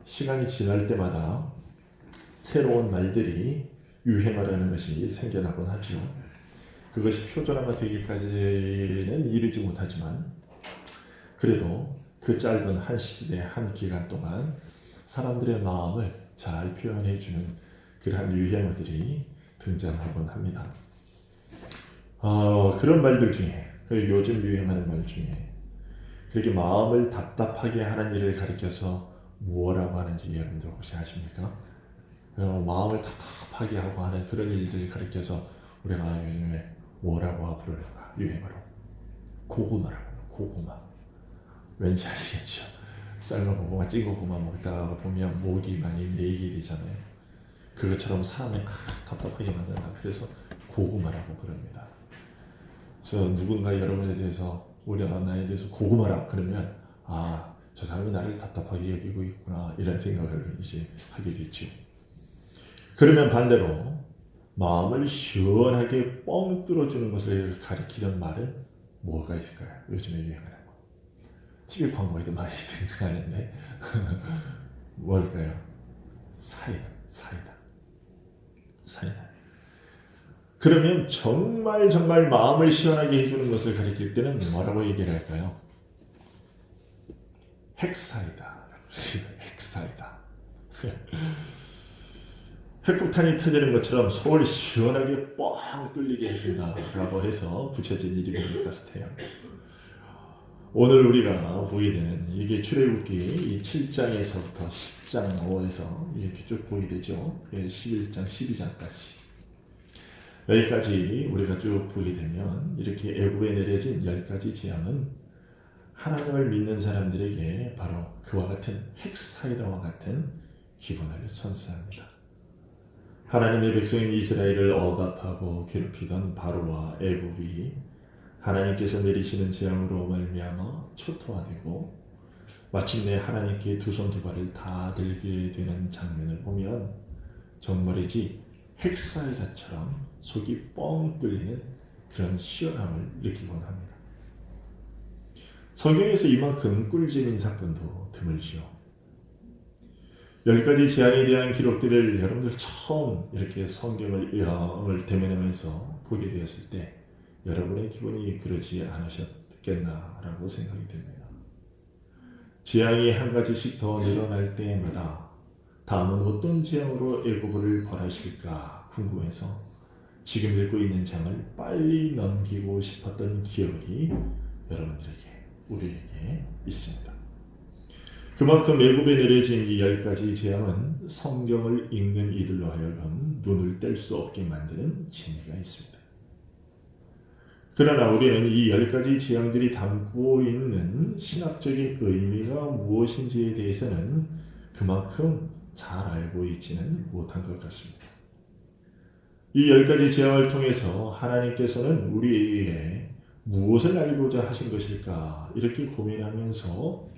시간이 지날 때마다 새로운 말들이 유행하라는 것이 생겨나곤 하죠. 그것이 표준화가 되기까지는 이르지 못하지만 그래도 그 짧은 한 시대 한 기간 동안 사람들의 마음을 잘 표현해주는 그러한 유행어들이 등장하곤 합니다. 그런 말들 중에 요즘 유행하는 말 중에 그렇게 마음을 답답하게 하는 일을 가리켜서 무엇라고 하는지 여러분들 혹시 아십니까? 마음을 답답하게 하고 하는 그런 일들을 가리켜서 우리가 요즘에 뭐라고 부르는가? 유행어로 고구마라고. 고구마. 왠지 아시겠죠? 삶은 고구마, 찐 고구마 먹다가 보면 목이 많이 메이게 되잖아요. 그것처럼 사람을 답답하게 만든다. 그래서 고구마라고 그럽니다. 그래서 누군가 여러분에 대해서 우리가 나에 대해서 고구마라 그러면 저 사람이 나를 답답하게 여기고 있구나 이런 생각을 이제 하게 됐죠. 그러면 반대로 마음을 시원하게 뻥 뚫어주는 것을 가리키는 말은 뭐가 있을까요? 요즘에 유행하는 거. TV 광고에도 많이 등장하는데 뭘까요? 사이다. 그러면 정말 마음을 시원하게 해주는 것을 가리킬 때는 뭐라고 얘기를 할까요? 핵사이다. 핵폭탄이 터지는 것처럼 속을 시원하게 뻥 뚫리게 해준다라고 해서 붙여진 이름이니까 스테요. 오늘 우리가 보게 되는 이게 출애굽기 이 7장에서부터 10장 5에서 이렇게 쭉 보게 되죠. 11장 12장까지 여기까지 우리가 쭉 보게 되면 이렇게 애굽에 내려진 10가지 재앙은 하나님을 믿는 사람들에게 바로 그와 같은 핵사이다와 같은 기분을 선사합니다. 하나님의 백성인 이스라엘을 억압하고 괴롭히던 바로와 애굽이 하나님께서 내리시는 재앙으로 말미암아 초토화되고 마침내 하나님께 두 손 두 발을 다 들게 되는 장면을 보면 정말이지 핵사이다처럼 속이 뻥 뚫리는 그런 시원함을 느끼곤 합니다. 성경에서 이만큼 꿀잼인 사건도 드물지요. 10가지 재앙에 대한 기록들을 여러분들 처음 이렇게 성경을 대면하면서 보게 되었을 때 여러분의 기분이 그러지 않으셨겠나라고 생각이 됩니다. 재앙이 한 가지씩 더 늘어날 때마다 다음은 어떤 재앙으로 애굽을 벌하실까 궁금해서 지금 읽고 있는 장을 빨리 넘기고 싶었던 기억이 여러분들에게 우리에게 있습니다. 그만큼 애굽에 내려진 이 10가지 재앙은 성경을 읽는 이들로 하여금 눈을 뗄 수 없게 만드는 재미가 있습니다. 그러나 우리는 이 10가지 재앙들이 담고 있는 신학적인 의미가 무엇인지에 대해서는 그만큼 잘 알고 있지는 못한 것 같습니다. 이 10가지 재앙을 통해서 하나님께서는 우리에게 무엇을 알고자 하신 것일까 이렇게 고민하면서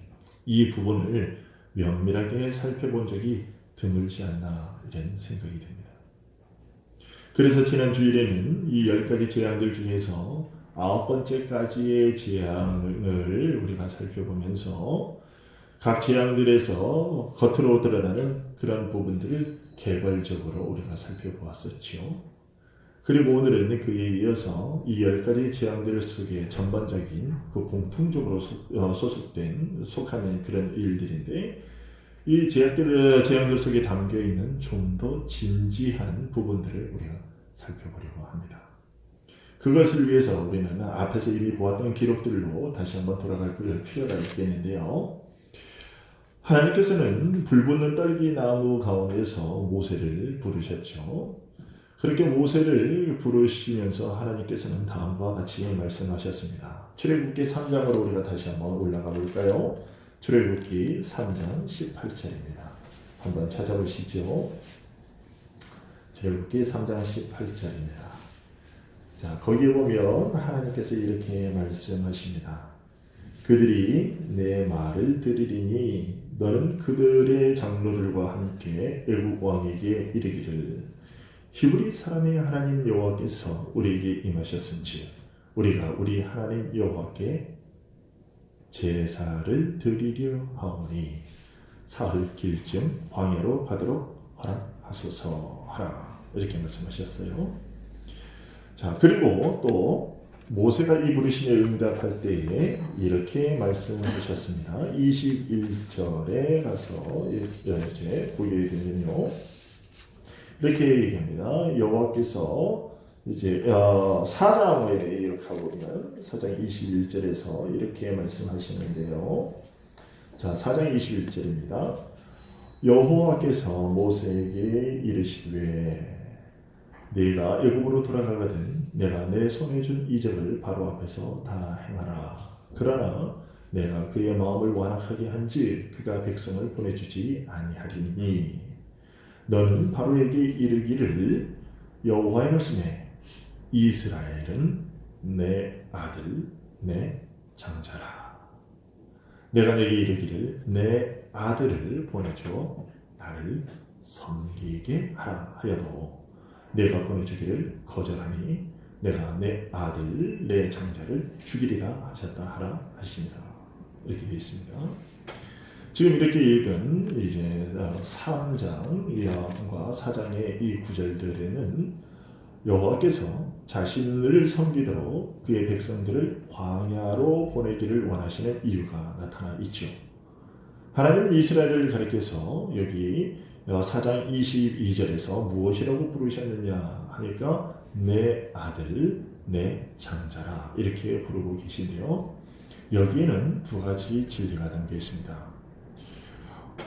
이 부분을 면밀하게 살펴본 적이 드물지 않나 이런 생각이 듭니다. 그래서 지난 주일에는 이 10가지 재앙들 중에서 9번째까지의 재앙을 우리가 살펴보면서 각 재앙들에서 겉으로 드러나는 그런 부분들을 개별적으로 우리가 살펴보았었죠. 그리고 오늘은 그에 이어서 이 10가지 재앙들 속에 전반적인 그 공통적으로 속하는 그런 일들인데 이 재앙들 속에 담겨있는 좀 더 진지한 부분들을 우리가 살펴보려고 합니다. 그것을 위해서 우리는 앞에서 이미 보았던 기록들로 다시 한번 돌아갈 필요가 있겠는데요. 하나님께서는 불붙는 떨기나무 가운데서 모세를 부르셨죠. 그렇게 모세를 부르시면서 하나님께서는 다음과 같이 말씀하셨습니다. 출애굽기 3장으로 우리가 다시 한번 올라가 볼까요? 출애굽기 3장 18절입니다. 한번 찾아보시죠. 출애굽기 3장 18절입니다. 자, 거기에 보면 하나님께서 이렇게 말씀하십니다. 그들이 내 말을 들으리니 너는 그들의 장로들과 함께 애굽 왕에게 이르기를 히브리 사람의 하나님 여호와께서 우리에게 임하셨은지 우리가 우리 하나님 여호와께 제사를 드리려 하오니 사흘 길쯤 광야로 가도록 허락하소서 하라. 이렇게 말씀하셨어요. 자, 그리고 또 모세가 이 부르심에 응답할 때에 이렇게 말씀하셨습니다. 21절에 가서 이제 보게 되면요, 이렇게 얘기합니다. 여호와께서 이제 사장에 이렇게 가보면 사장 21절에서 이렇게 말씀하시는데요. 자, 4장 21절입니다. 여호와께서 모세에게 이르시되 네가 애굽으로 돌아가거든 내가 내 손에 준 이적을 바로 앞에서 다 행하라. 그러나 내가 그의 마음을 완악하게 한즉 그가 백성을 보내주지 아니하리니 너는 바로에게 이르기를 여호와의 말씀에 이스라엘은 내 아들 내 장자라. 내가 내게 이르기를 내 아들을 보내줘 나를 섬기게 하라 하여도 내가 보내주기를 거절하니 내가 내 아들 내 장자를 죽이리라 하셨다 하라 하십니다. 이렇게 되어 있습니다. 지금 이렇게 읽은 이제 3장과 4장의 이 구절들에는 여호와께서 자신을 섬기도록 그의 백성들을 광야로 보내기를 원하시는 이유가 나타나 있죠. 하나님은 이스라엘을 가리켜서 여기 4장 22절에서 무엇이라고 부르셨느냐 하니까 내 아들 내 장자라 이렇게 부르고 계신데요. 여기에는 두 가지 진리가 담겨 있습니다.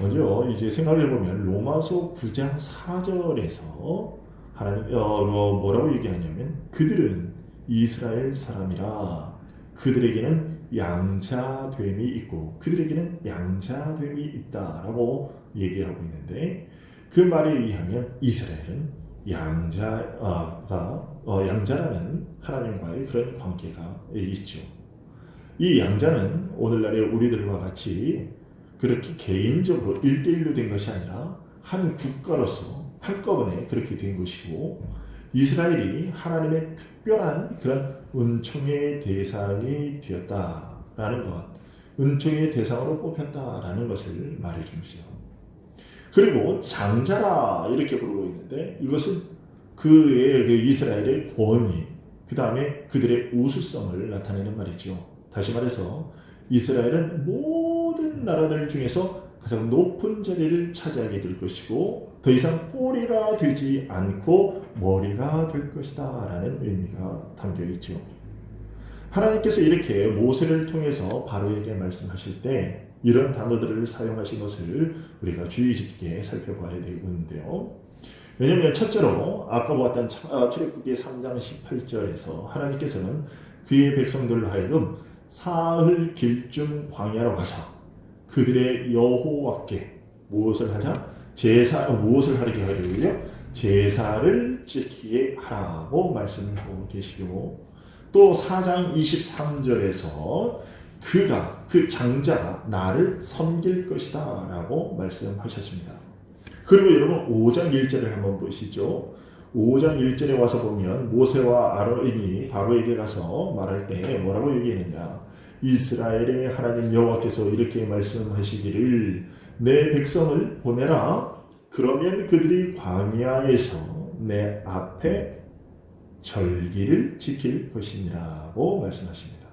먼저 이제 생각을 해보면 로마서 9장 4절에서 하나님 뭐라고 얘기하냐면 그들은 이스라엘 사람이라 그들에게는 양자됨이 있고 그들에게는 양자됨이 있다라고 얘기하고 있는데 그 말에 의하면 이스라엘은 양자라는 하나님과의 그런 관계가 있죠. 이 양자는 오늘날의 우리들과 같이 그렇게 개인적으로 1대1로 된 것이 아니라 한 국가로서 한꺼번에 그렇게 된 것이고 이스라엘이 하나님의 특별한 그런 은총의 대상이 되었다라는 것, 은총의 대상으로 뽑혔다라는 것을 말해줍니다. 그리고 장자라 이렇게 부르고 있는데 이것은 그의 이스라엘의 권위, 그 다음에 그들의 우수성을 나타내는 말이죠. 다시 말해서 이스라엘은 모든 나라들 중에서 가장 높은 자리를 차지하게 될 것이고 더 이상 꼬리가 되지 않고 머리가 될 것이다 라는 의미가 담겨 있죠. 하나님께서 이렇게 모세를 통해서 바로에게 말씀하실 때 이런 단어들을 사용하신 것을 우리가 주의 깊게 살펴봐야 되는데요. 왜냐하면 첫째로 아까 보았던 출애굽기 3장 18절에서 하나님께서는 그의 백성들로 하여금 사흘 길쯤 광야로 가서 그들의 여호와께 무엇을 하자? 무엇을 하게 하려고요? 제사를 지키게 하라고 말씀하고 계시고 또 4장 23절에서 그 장자가 나를 섬길 것이다 라고 말씀하셨습니다. 그리고 여러분 5장 1절을 한번 보시죠. 5장 1절에 와서 보면 모세와 아론이 바로에게 가서 말할 때 뭐라고 얘기했느냐. 이스라엘의 하나님 여호와께서 이렇게 말씀하시기를 내 백성을 보내라. 그러면 그들이 광야에서 내 앞에 절기를 지킬 것이니라고 말씀하십니다.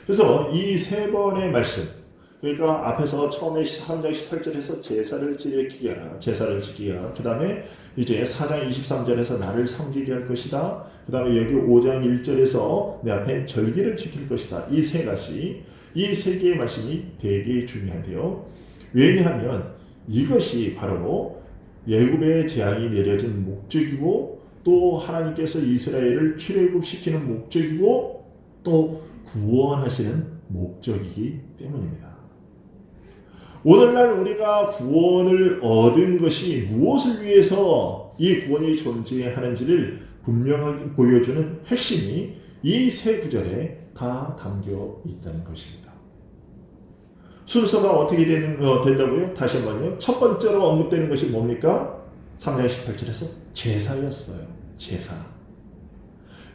그래서 이 세 번의 말씀, 그러니까 앞에서 처음에 3장 18절에서 제사를 지키게 하라, 제사를 지키게 하라. 그 다음에 이제 4장 23절에서 나를 섬기게 할 것이다. 그 다음에 여기 5장 1절에서 내 앞에 절기를 지킬 것이다. 이 세 가지, 이 세 개의 말씀이 되게 중요한데요. 왜냐하면 이것이 바로 애굽의 재앙이 내려진 목적이고 또 하나님께서 이스라엘을 출애굽시키는 목적이고 또 구원하시는 목적이기 때문입니다. 오늘날 우리가 구원을 얻은 것이 무엇을 위해서 이 구원이 존재하는지를 분명하게 보여주는 핵심이 이 세 구절에 다 담겨 있다는 것입니다. 순서가 어떻게 된다고요? 다시 한번요. 첫 번째로 언급되는 것이 뭡니까? 3장 18절에서 제사였어요. 제사.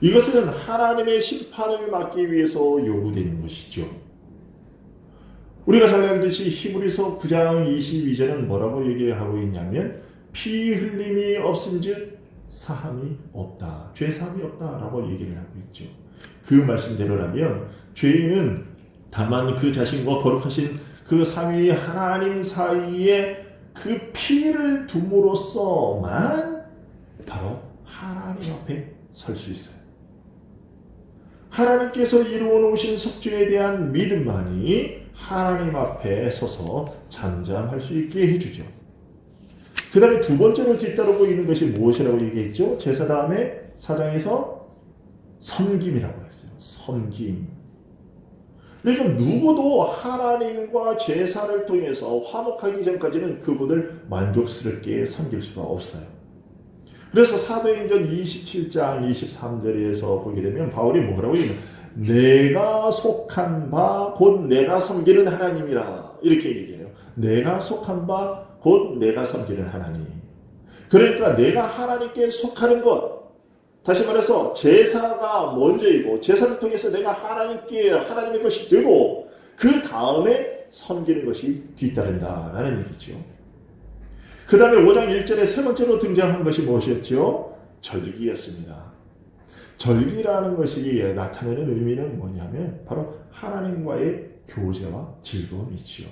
이것은 하나님의 심판을 막기 위해서 요구되는 것이죠. 우리가 잘 알듯이 히브리서 9장 22절은 뭐라고 얘기를 하고 있냐면 피 흘림이 없은즉 사함이 없다. 죄 사함이 없다라고 얘기를 하고 있죠. 그 말씀대로라면 죄인은 다만 그 자신과 거룩하신 그 삼위 하나님 사이에 그 피를 둠으로써만 바로 하나님 앞에 설 수 있어요. 하나님께서 이루어 놓으신 속죄에 대한 믿음만이 하나님 앞에 서서 잠잠할 수 있게 해주죠. 그 다음에 두 번째로 뒤따르고 있는 것이 무엇이라고 얘기했죠? 제사 다음에 4장에서 섬김이라고 했어요. 섬김. 그러니까 누구도 하나님과 제사를 통해서 화목하기 전까지는 그분을 만족스럽게 섬길 수가 없어요. 그래서 사도행전 27장 23절에서 보게 되면 바울이 뭐라고 얘기해요? 내가 속한 바 곧 내가 섬기는 하나님이라 이렇게 얘기해요. 내가 속한 바 곧 내가 섬기는 하나님. 그러니까 내가 하나님께 속하는 것, 다시 말해서 제사가 먼저이고 제사를 통해서 내가 하나님의 것이 되고 그 다음에 섬기는 것이 뒤따른다라는 얘기죠. 그 다음에 5장 1절에 세 번째로 등장한 것이 무엇이었죠? 절기였습니다. 절기라는 것이 나타내는 의미는 뭐냐면 바로 하나님과의 교제와 즐거움이지요.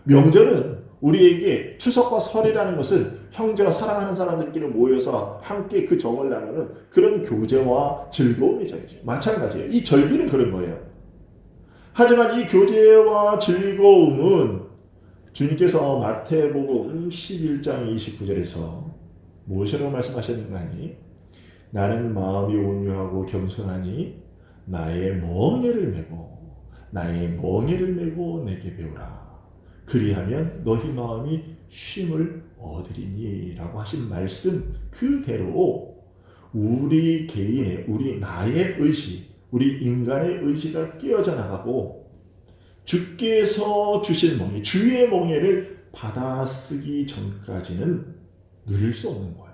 명절은 우리에게 추석과 설이라는 것은 형제와 사랑하는 사람들끼리 모여서 함께 그 정을 나누는 그런 교제와 즐거움이죠. 마찬가지예요. 이 절기는 그런 거예요. 하지만 이 교제와 즐거움은 주님께서 마태복음 11장 29절에서 무엇이라고 말씀하셨는가 하니 나는 마음이 온유하고 겸손하니 나의 멍에를 메고 내게 배우라. 그리하면 너희 마음이 쉼을 얻으리니 라고 하신 말씀 그대로 우리 개인의 나의 의지, 우리 인간의 의지가 깨어져 나가고 주께서 주신 멍에, 주의 멍에를 받아쓰기 전까지는 누릴 수 없는 거예요.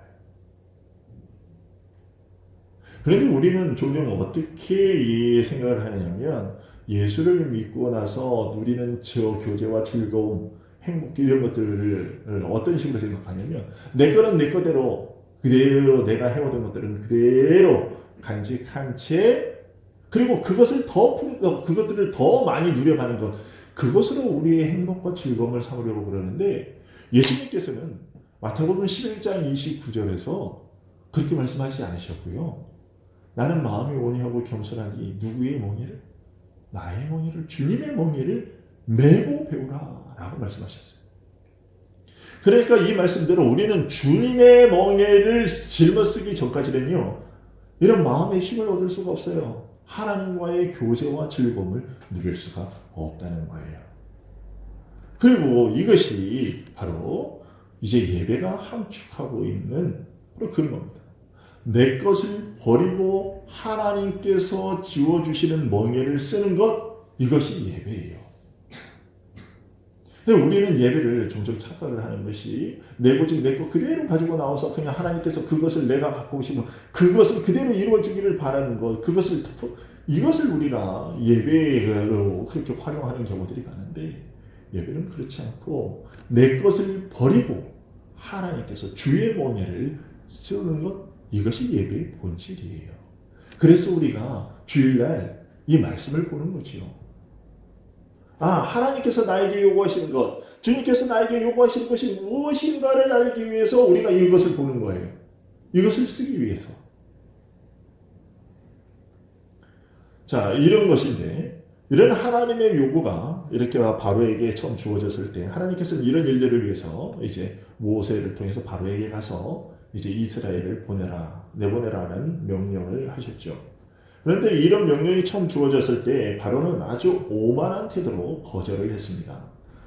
그런데 우리는 종종 어떻게 생각을 하냐면 예수를 믿고 나서 누리는 저 교제와 즐거움, 행복 이런 것들을 어떤 식으로 생각하냐면 내 거는 내 거대로 그대로 내가 해오던 것들은 그대로 간직한 채 그리고 그것들을 더 많이 누려가는 것 그것으로 우리의 행복과 즐거움을 삼으려고 그러는데 예수님께서는 마태복음 11장 29절에서 그렇게 말씀하시지 않으셨고요. 나는 마음이 온유하고 겸손하니 누구의 멍에를? 나의 멍에를, 주님의 멍에를 메고 배우라 라고 말씀하셨어요. 그러니까 이 말씀대로 우리는 주님의 멍에를 짊어쓰기 전까지는요 이런 마음의 힘을 얻을 수가 없어요. 하나님과의 교제와 즐거움을 누릴 수가 없다는 거예요. 그리고 이것이 바로 이제 예배가 함축하고 있는 바로 그런 겁니다. 내 것을 버리고 하나님께서 지워주시는 멍에를 쓰는 것, 이것이 예배예요. 근데 우리는 예배를 종종 착각을 하는 것이 내 고집 내 것 그대로 가지고 나와서 그냥 하나님께서 그것을 내가 갖고 오시면 그것을 그대로 이루어주기를 바라는 것, 이것을 우리가 예배로 그렇게 활용하는 경우들이 많은데 예배는 그렇지 않고 내 것을 버리고 하나님께서 주의 멍에를 쓰는 것, 이것이 예배의 본질이에요. 그래서 우리가 주일날 이 말씀을 보는 거지요. 하나님께서 나에게 요구하시는 것, 주님께서 나에게 요구하시는 것이 무엇인가를 알기 위해서 우리가 이것을 보는 거예요. 이것을 쓰기 위해서. 자, 이런 것인데, 이런 하나님의 요구가 이렇게 바로에게 처음 주어졌을 때, 하나님께서는 이런 일들을 위해서 이제 모세를 통해서 바로에게 가서 이제 이스라엘을 내보내라는 명령을 하셨죠. 그런데 이런 명령이 처음 주어졌을 때 바로는 아주 오만한 태도로 거절을 했습니다.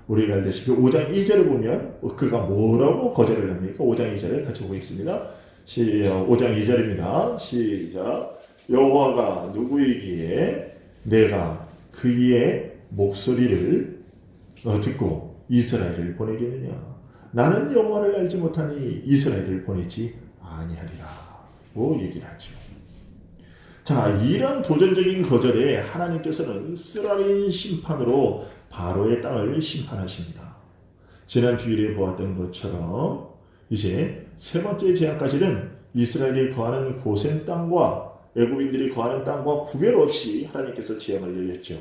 우리가 알다시피 5장 2절을 보면 그가 뭐라고 거절을 합니까? 5장 2절을 같이 보겠습니다. 5장 2절입니다. 시작. 여호와가 누구이기에 내가 그의 목소리를 듣고 이스라엘을 보내겠느냐? 나는 여호와를 알지 못하니 이스라엘을 보내지 아니하리라고 얘기를 하죠. 자, 이런 도전적인 거절에 하나님께서는 쓰라린 심판으로 바로의 땅을 심판하십니다. 지난 주일에 보았던 것처럼 이제 세 번째 재앙까지는 이스라엘이 거하는 고센 땅과 애굽인들이 거하는 땅과 구별 없이 하나님께서 재앙을 내렸죠.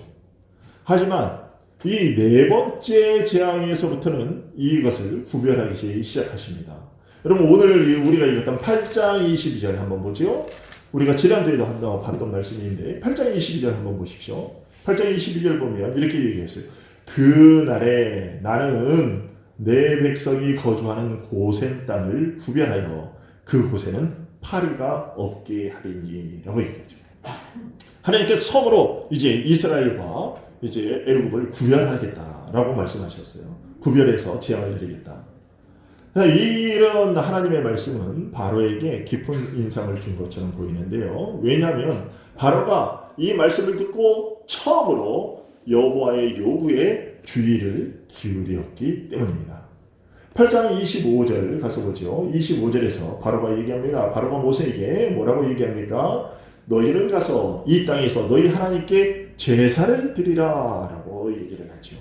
하지만 이 네 번째 재앙에서부터는 이것을 구별하기 시작하십니다. 여러분 오늘 우리가 읽었던 8장 22절 한번 보죠. 우리가 지난주에도 한번 봤던 말씀인데 8장 22절 한번 보십시오. 8장 22절 보면 이렇게 얘기했어요. 그날에 나는 내 백성이 거주하는 고센 땅을 구별하여 그 곳에는 파리가 없게 하리니 라고 얘기했죠. 하나님께서 처음으로 이제 이스라엘과 이제 애굽을 구별하겠다라고 말씀하셨어요. 구별해서 재앙을 내리겠다. 이런 하나님의 말씀은 바로에게 깊은 인상을 준 것처럼 보이는데요. 왜냐하면 바로가 이 말씀을 듣고 처음으로 여호와의 요구에 주의를 기울였기 때문입니다. 8장 25절 가서 보죠. 25절에서 바로가 얘기합니다. 바로가 모세에게 뭐라고 얘기합니까? 너희는 가서 이 땅에서 너희 하나님께 제사를 드리라 라고 얘기를 하죠.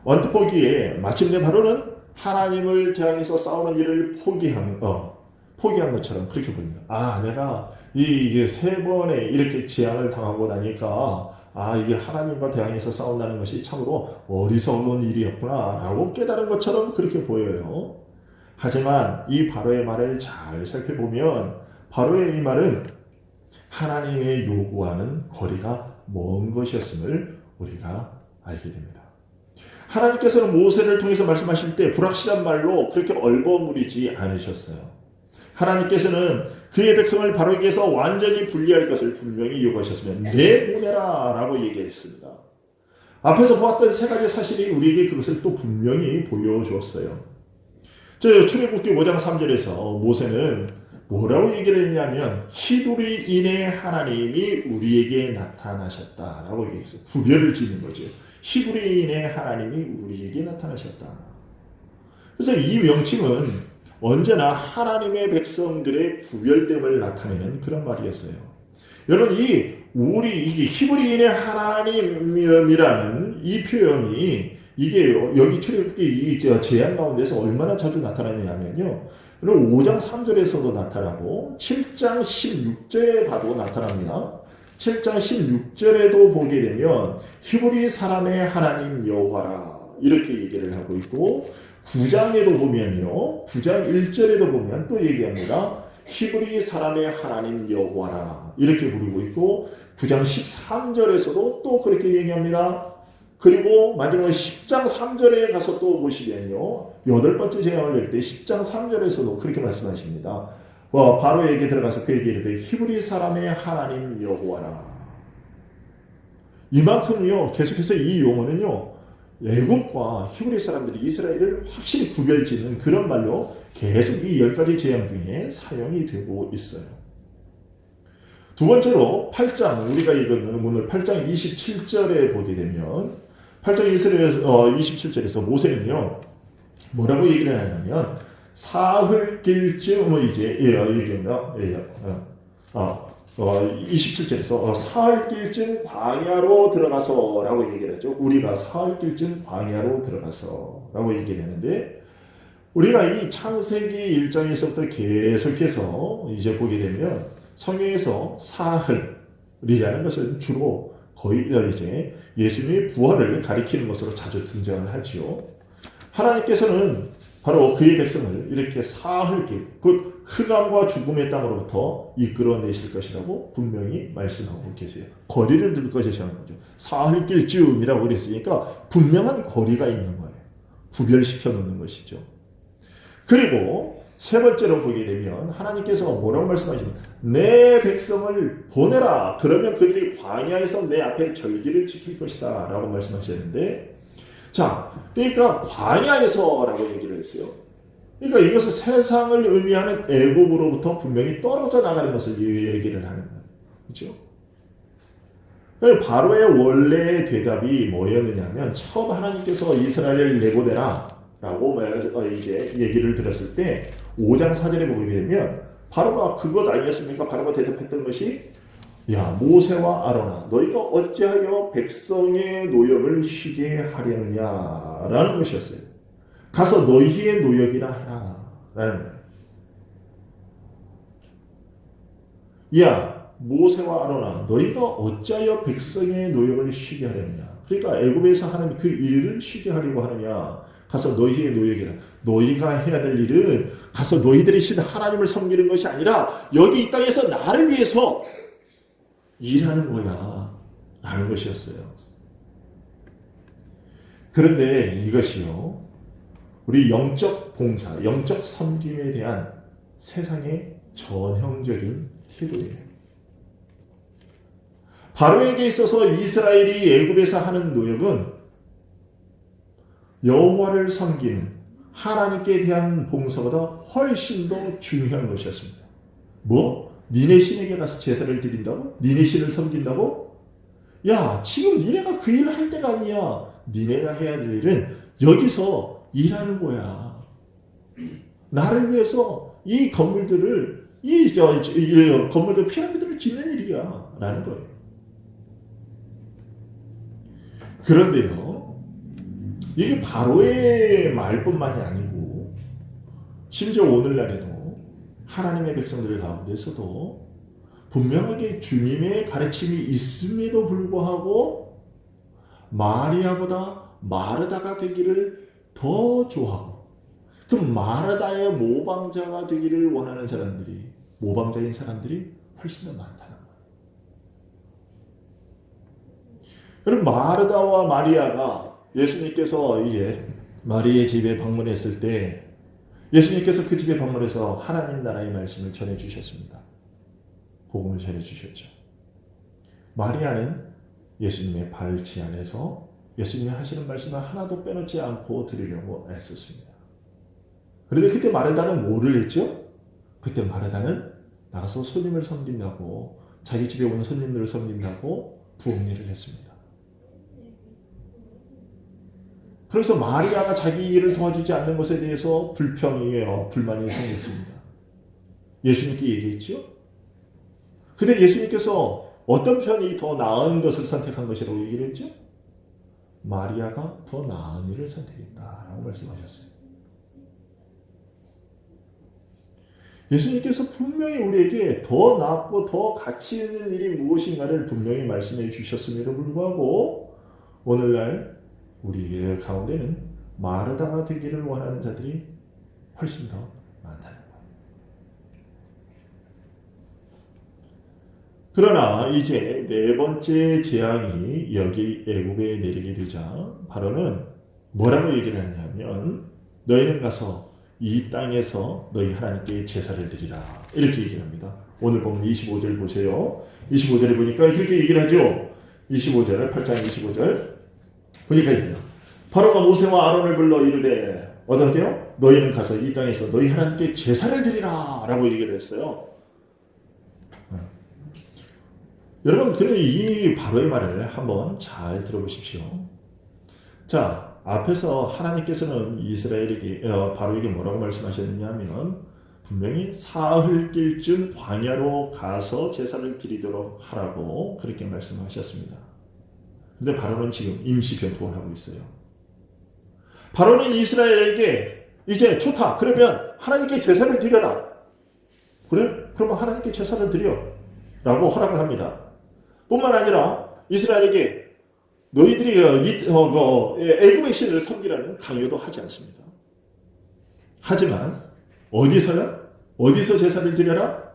언뜻 보기에 마침내 바로는 하나님을 향해서 싸우는 일을 포기한 것처럼 그렇게 보입니다. 내가 이게 세 번에 이렇게 재앙을 당하고 나니까 이게 하나님과 대항해서 싸운다는 것이 참으로 어리석은 일이었구나 라고 깨달은 것처럼 그렇게 보여요. 하지만 이 바로의 말을 잘 살펴보면 바로의 이 말은 하나님의 요구와는 거리가 먼 것이었음을 우리가 알게 됩니다. 하나님께서는 모세를 통해서 말씀하실 때 불확실한 말로 그렇게 얼버무리지 않으셨어요. 하나님께서는 그의 백성을 바로에게서 완전히 분리할 것을 분명히 요구하셨으면 내보내라 라고 얘기했습니다. 앞에서 보았던 세 가지 사실이 우리에게 그것을 또 분명히 보여주었어요. 출애굽기 5장 3절에서 모세는 뭐라고 얘기를 했냐면 히브리인의 하나님이 우리에게 나타나셨다라고 얘기했어요. 구별을 짓는 거죠. 히브리인의 하나님이 우리에게 나타나셨다. 그래서 이 명칭은 언제나 하나님의 백성들의 구별됨을 나타내는 그런 말이었어요. 여러분 이게 히브리인의 하나님이라는 이 표현이 이게 여기 출애굽기 이 제안 가운데서 얼마나 자주 나타나냐면요. 여러분 5장 3절에서도 나타나고 7장 16절에 봐도 나타납니다. 7장 16절에도 보게 되면 히브리 사람의 하나님 여호와라 이렇게 얘기를 하고 있고 9장에도 보면요. 9장 1절에도 보면 또 얘기합니다. 히브리 사람의 하나님 여호와라 이렇게 부르고 있고 9장 13절에서도 또 그렇게 얘기합니다. 그리고 마지막에 10장 3절에 가서 또 보시면요. 8번째 재앙을 낼 때 10장 3절에서도 그렇게 말씀하십니다. 바로에게 들어가서 그 얘기를 해 히브리 사람의 하나님 여호와라. 이만큼요. 계속해서 이 용어는요. 애굽과 히브리 사람들이 이스라엘을 확실히 구별짓는 그런 말로 계속 이 10가지 재앙 중에 사용이 되고 있어요. 두 번째로 8장 우리가 읽은 오늘 8장 27절에 보게 되면 8장 27절에서 모세는요. 뭐라고 얘기를 하냐면 사흘길쯤 이제 얘기합니다. 27절에서 사흘길쯤 광야로 들어가서라고 얘기를 하죠. 우리가 사흘길쯤 광야로 들어가서라고 얘기를 하는데 우리가 이 창세기 1장에서부터 계속해서 이제 보게 되면 성경에서 사흘이라는 것은 주로 거의 이제 예수님의 부활을 가리키는 것으로 자주 등장을 하지요. 하나님께서는 바로 그의 백성을 이렇게 사흘길, 곧 흑암과 죽음의 땅으로부터 이끌어내실 것이라고 분명히 말씀하고 계세요. 거리를 둘 것이라는 거죠. 사흘길쯤이라고 그랬으니까 분명한 거리가 있는 거예요. 구별시켜 놓는 것이죠. 그리고 세 번째로 보게 되면 하나님께서 뭐라고 말씀하시면 내 백성을 보내라. 그러면 그들이 광야에서 내 앞에 절기를 지킬 것이다. 라고 말씀하셨는데 자, 그러니까 광야에서라고 얘기를 했어요. 그러니까 이것은 세상을 의미하는 애굽으로부터 분명히 떨어져 나가는 것을 얘기를 하는 거예요. 그렇죠? 바로의 원래의 대답이 뭐였느냐면 처음 하나님께서 이스라엘을 내보내라 라고 이제 얘기를 들었을 때 5장 4절에 보게 되면 바로가 그것 아니었습니까? 바로가 대답했던 것이 야 모세와 아론아 너희가 어찌하여 백성의 노역을 쉬게 하려느냐라는 것이었어요. 가서 너희의 노역이라 해라 라는 거예요. 야 모세와 아론아 너희가 어찌하여 백성의 노역을 쉬게 하려느냐. 그러니까 애굽에서 하는 그 일을 쉬게 하려고 하느냐. 가서 너희의 노역이라. 너희가 해야 될 일은 가서 너희들이 신 하나님을 섬기는 것이 아니라 여기 이 땅에서 나를 위해서 일하는 거야 라는 것이었어요. 그런데 이것이요 우리 영적 봉사, 영적 섬김에 대한 세상의 전형적인 태도예요. 바로에게 있어서 이스라엘이 애굽에서 하는 노역은 여호와를 섬기는 하나님께 대한 봉사보다 훨씬 더 중요한 것이었습니다. 뭐? 니네 신에게 가서 제사를 드린다고? 니네 신을 섬긴다고? 야, 지금 니네가 그 일을 할 때가 아니야. 니네가 해야 될 일은 여기서 일하는 거야. 나를 위해서 이 건물들을 이 건물들 피라미드를 짓는 일이야. 라는 거예요. 그런데요. 이게 바로의 말뿐만이 아니고 심지어 오늘날에도 하나님의 백성들 가운데서도 분명하게 주님의 가르침이 있음에도 불구하고 마리아보다 마르다가 되기를 더 좋아하고 그 마르다의 모방자가 되기를 원하는 사람들이 모방자인 사람들이 훨씬 더 많다는 거예요. 그럼 마르다와 마리아가 예수님께서 이제 마리아의 집에 방문했을 때 예수님께서 그 집에 방문해서 하나님 나라의 말씀을 전해주셨습니다. 복음을 전해주셨죠. 마리아는 예수님의 발치 안에서 예수님이 하시는 말씀을 하나도 빼놓지 않고 들으려고 애썼습니다. 그런데 그때 마르다는 뭐를 했죠? 그때 마르다는 나가서 손님을 섬긴다고 자기 집에 오는 손님들을 섬긴다고 부엌일을 했습니다. 그래서 마리아가 자기 일을 도와주지 않는 것에 대해서 불만이 생겼습니다. 예수님께 얘기했죠. 근데 예수님께서 어떤 편이 더 나은 것을 선택한 것이라고 얘기를 했죠? 마리아가 더 나은 일을 선택했다라고 말씀하셨어요. 예수님께서 분명히 우리에게 더 낫고 더 가치 있는 일이 무엇인가를 분명히 말씀해 주셨음에도 불구하고 오늘날 우리 가운데는 마르다가 되기를 원하는 자들이 훨씬 더 많다는 거예요. 그러나 이제 네 번째 재앙이 여기 애굽에 내리게 되자 바로는 뭐라고 얘기를 하냐면 너희는 가서 이 땅에서 너희 하나님께 제사를 드리라 이렇게 얘기를 합니다. 오늘 보면 25절 보세요. 25절에 보니까 그렇게 얘기를 하죠. 25절 8장 25절 보니까 이래요. 바로가 모세와 아론을 불러 이르되 어떻게요? 너희는 가서 이 땅에서 너희 하나님께 제사를 드리라 라고 얘기를 했어요. 여러분 그런데 이 바로의 말을 한번 잘 들어보십시오. 자 앞에서 하나님께서는 이스라엘에게 바로에게 뭐라고 말씀하셨느냐 하면 분명히 사흘길쯤 광야로 가서 제사를 드리도록 하라고 그렇게 말씀하셨습니다. 근데 바로는 지금 임시 변통을 하고 있어요. 바로는 이스라엘에게 이제 좋다. 그러면 하나님께 제사를 드려라. 그래? 그러면 하나님께 제사를 드려. 라고 허락을 합니다. 뿐만 아니라 이스라엘에게 너희들이 애굽의 신을 섬기라는 강요도 하지 않습니다. 하지만 어디서요? 어디서 제사를 드려라?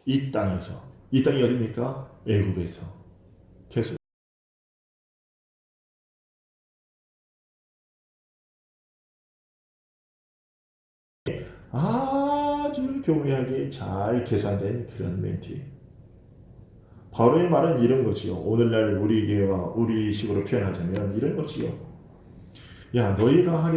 이 땅에서. 이 땅이 어디입니까? 애굽에서. 계속 아주 교묘하게 잘 계산된 그런 멘트. 바로의 말은 이런 거지요. 오늘날 우리 식으로 표현하자면 이런 거지요. 야, 너희가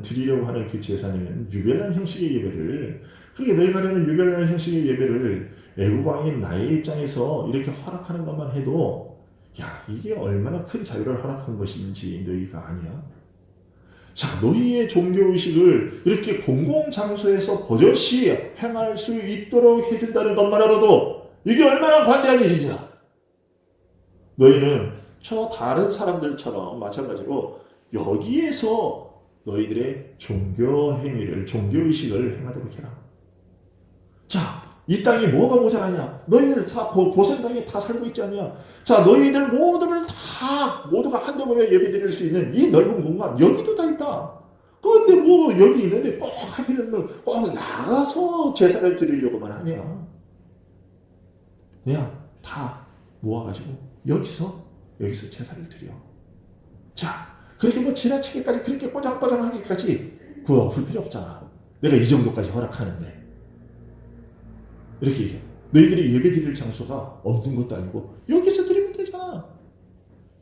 드리려고 하는 그 제사는 유별난 형식의 예배를, 그러니까 너희가 하려는 유별난 형식의 예배를 애국 왕인 나의 입장에서 이렇게 허락하는 것만 해도, 야, 이게 얼마나 큰 자유를 허락한 것인지 너희가 아냐? 자, 너희의 종교의식을 이렇게 공공장소에서 버젓이 행할 수 있도록 해준다는 것만으로도 이게 얼마나 관대한 일이냐. 너희는 저 다른 사람들처럼 마찬가지로 여기에서 너희들의 종교 행위를, 종교의식을 행하도록 해라. 자, 이 땅이 뭐가 모자라냐? 너희들 다 고센 땅에 다 살고 있지 않냐? 자, 너희들 모두가 한데 모여 예배 드릴 수 있는 이 넓은 공간, 여기도 다 있다. 그런데 뭐 여기 있는데 꼭 하필이면 꼭 나가서 제사를 드리려고만 하냐? 그냥 다 모아가지고 여기서 제사를 드려. 자, 그렇게 뭐 지나치게까지 그렇게 꼬장꼬장하기까지 그거 볼 필요 없잖아. 내가 이 정도까지 허락하는데. 이렇게 얘기해. 너희들이 예배 드릴 장소가 없는 것도 아니고 여기서 드리면 되잖아.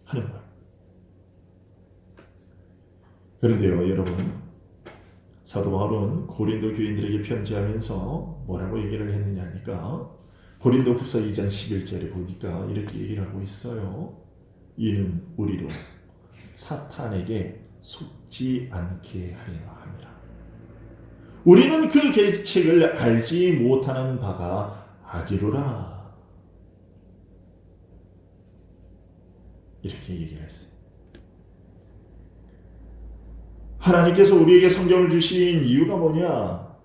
하는 거야. 그런데요, 여러분. 사도 바울은 고린도 교인들에게 편지하면서 뭐라고 얘기를 했느냐 하니까 고린도 후서 2장 11절에 보니까 이렇게 얘기를 하고 있어요. 이는 우리로 사탄에게 속지 않게 하려 함이라. 우리는 그 계책을 알지 못하는 바가 아지로라. 이렇게 얘기를 했어요. 하나님께서 우리에게 성경을 주신 이유가 뭐냐?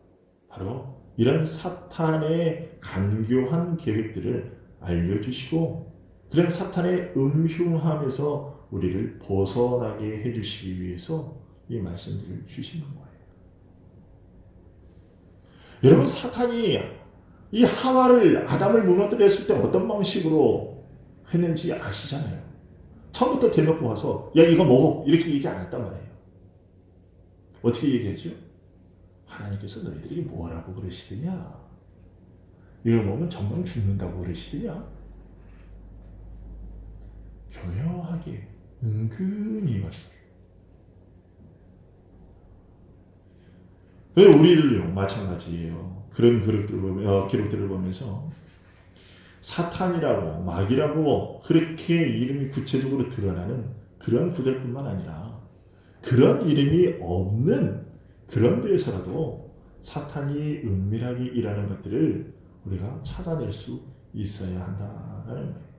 바로 이런 사탄의 간교한 계획들을 알려주시고 그런 사탄의 음흉함에서 우리를 벗어나게 해주시기 위해서 이 말씀들을 주시는 거예요. 여러분, 사탄이 이 아담을 무너뜨렸을 때 어떤 방식으로 했는지 아시잖아요. 처음부터 대놓고 와서 야 이거 먹어 이렇게 얘기 안 했단 말이에요. 어떻게 얘기했죠? 하나님께서 너희들이 뭐라고 그러시더냐? 이걸 먹으면 정말 죽는다고 그러시더냐? 교묘하게 은근히 왔어요. 우리들도 마찬가지예요. 그런 기록들을 보면서 사탄이라고 마귀라고 그렇게 이름이 구체적으로 드러나는 그런 구절뿐만 아니라 그런 이름이 없는 그런 데에서라도 사탄이 은밀하게 일하는 것들을 우리가 찾아낼 수 있어야 한다는 거예요.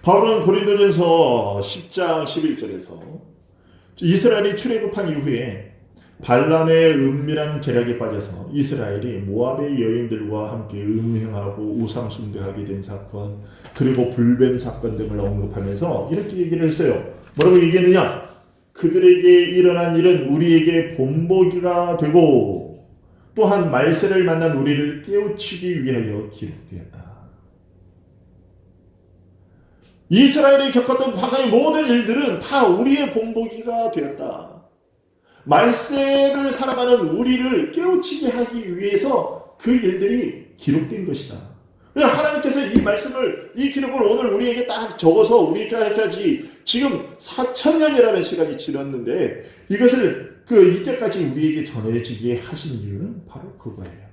바울은 고린도전서 10장 11절에서 이스라엘이 출애굽한 이후에 발람의 은밀한 계략에 빠져서 이스라엘이 모압의 여인들과 함께 음행하고 우상 숭배하게 된 사건, 그리고 불뱀 사건 등을 언급하면서 이렇게 얘기를 했어요. 뭐라고 얘기했느냐? 그들에게 일어난 일은 우리에게 본보기가 되고 또한 말세를 만난 우리를 깨우치기 위하여 기록되었다. 이스라엘이 겪었던 과거의 모든 일들은 다 우리의 본보기가 되었다. 말세를 살아가는 우리를 깨우치게 하기 위해서 그 일들이 기록된 것이다. 하나님께서 이 말씀을, 이 기록을 오늘 우리에게 딱 적어서 우리까지 지금 4,000년이라는 시간이 지났는데 이것을 이때까지 우리에게 전해지게 하신 이유는 바로 그거예요.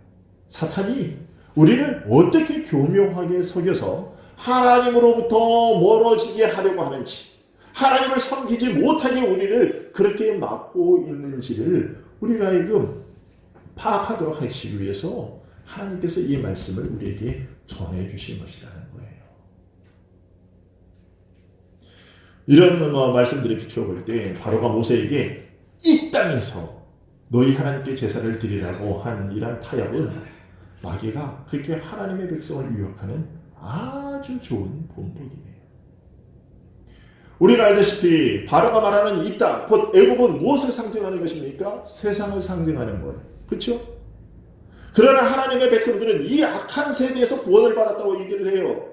사탄이 우리를 어떻게 교묘하게 속여서 하나님으로부터 멀어지게 하려고 하는지, 하나님을 섬기지 못하게 우리를 그렇게 막고 있는지를 우리를 하여금 파악하도록 하시기 위해서 하나님께서 이 말씀을 우리에게 전해주신 것이라는 거예요. 이런 말씀들을 비춰볼 때 바로가 모세에게 이 땅에서 너희 하나님께 제사를 드리라고 한 이런 타협은 마귀가 그렇게 하나님의 백성을 유혹하는 아주 좋은 본보기네요. 우리가 알다시피 바로가 말하는 이 땅, 곧 애굽은 무엇을 상징하는 것입니까? 세상을 상징하는 거예요. 그렇죠? 그러나 하나님의 백성들은 이 악한 세대에서 구원을 받았다고 얘기를 해요.